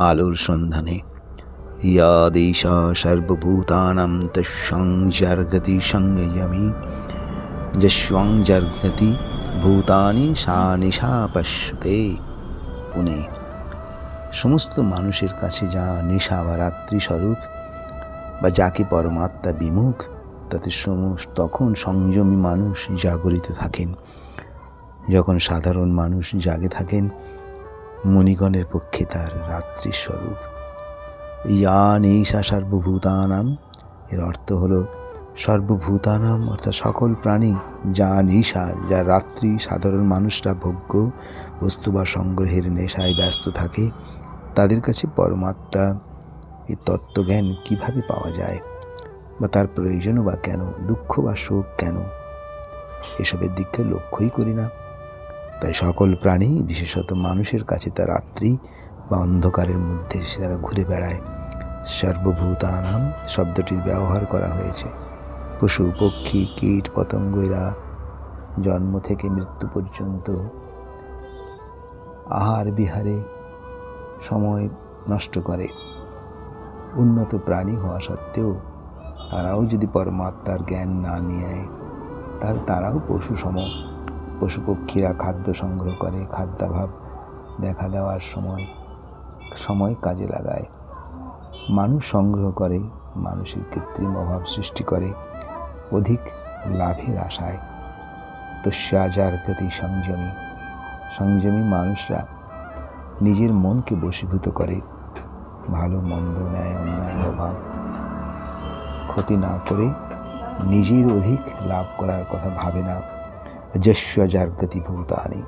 আলোর সন্ধানে। ইয়াদেশা সর্বভূতানাং তস্যাং জর্গতি সংযমী, যস্যাং জর্গতি ভূতানি সা নিশা পশ্যতে। পুনে, সমস্ত মানুষের কাছে যা নেশা বা রাত্রি স্বরূপ, বা যাকে পরমাত্মা বিমুখ, তাতে তখন সংযমী মানুষ জাগরিত থাকেন। যখন সাধারণ মানুষ জাগে থাকেন, মুনিগণের পক্ষে তার রাত্রি স্বরূপ। ইয়া নেশা সর্বভূতানাম, এর অর্থ হলো সর্বভূতানাম অর্থাৎ সকল প্রাণী, যা নেশা, যা রাত্রি সাধারণ মানুষরা ভোগ্য বস্তু বা সংগ্রহের নেশায় ব্যস্ত থাকে, তাদের কাছে পরমাত্মা এই তত্ত্বজ্ঞান কিভাবে পাওয়া যায়, বা তার প্রয়োজনও বা কেন, দুঃখ বা শোক কেন, এসবের দিকে লক্ষ্যই করি না। তাই সকল প্রাণী, বিশেষত মানুষের কাছে তা রাত্রি বা অন্ধকারের মধ্যে তারা ঘুরে বেড়ায়। সর্বভূতানাম শব্দটির ব্যবহার করা হয়েছে পশু পক্ষী কীট পতঙ্গ, এরা জন্ম থেকে মৃত্যু পর্যন্ত আহার বিহারে সময় নষ্ট করে। উন্নত প্রাণী হওয়া সত্ত্বেও তারাও যদি পরমাত্মার জ্ঞান না নিয়ে, তারাও পশু সম। পশু পক্ষীরা খাদ্য সংগ্রহ করে, খাদ্যাভাব দেখা দেওয়ার সময় কাজে লাগায়। মানুষ সংগ্রহ করে, মানুষের কৃত্রিম অভাব সৃষ্টি করে অধিক লাভের আশায়। তস্যা জর্গতি সংযমী, সংযমী মানুষরা নিজের মনকে বশীভূত করে, ভালো মন্দ ন্যায় অন্যায় অভাব ক্ষতি না করে নিজের অধিক লাভ করার কথা ভাবে না। যস্য জর্গতি ভূতানি,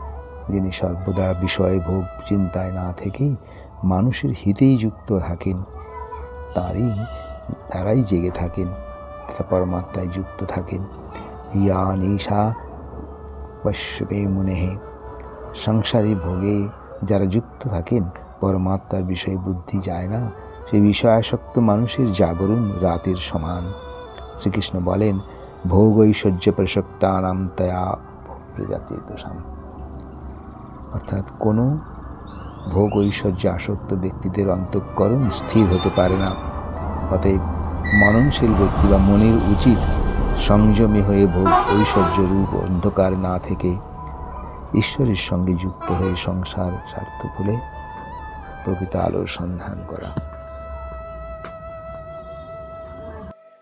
যিনি সর্বদা বিষয় ভোগ চিন্তায় না থেকেই মানুষের হিতেই যুক্ত থাকেন, তারাই জেগে থাকেন, তথা পরমাত্মায় যুক্ত থাকেন। ইয়া নেশা পশ্যতে মুনেহে, সংসারে ভোগে যারা যুক্ত থাকেন, পরমাত্মার বিষয়ে বুদ্ধি যায় না, সেই বিষয়াসক্ত মানুষের জাগরণ রাতের সমান। শ্রীকৃষ্ণ বলেন, ভোগ ঐশ্বর্য প্রসক্তানাম তয়া প্রজাচেতসাম, অর্থাৎ কোনো ভোগ ঐশ্বর্য আসক্ত ব্যক্তিদের অন্তঃকরণ স্থির হতে পারে না। অতএব মননশীল ব্যক্তি বা মনের উচিত সংযমী হয়ে ভোগ ঐশ্বর্য রূপ অন্ধকার না থেকে ঈশ্বরের সঙ্গে যুক্ত হয়ে সংসার স্বার্থ ভুলে প্রকৃত আলোর সন্ধান করা।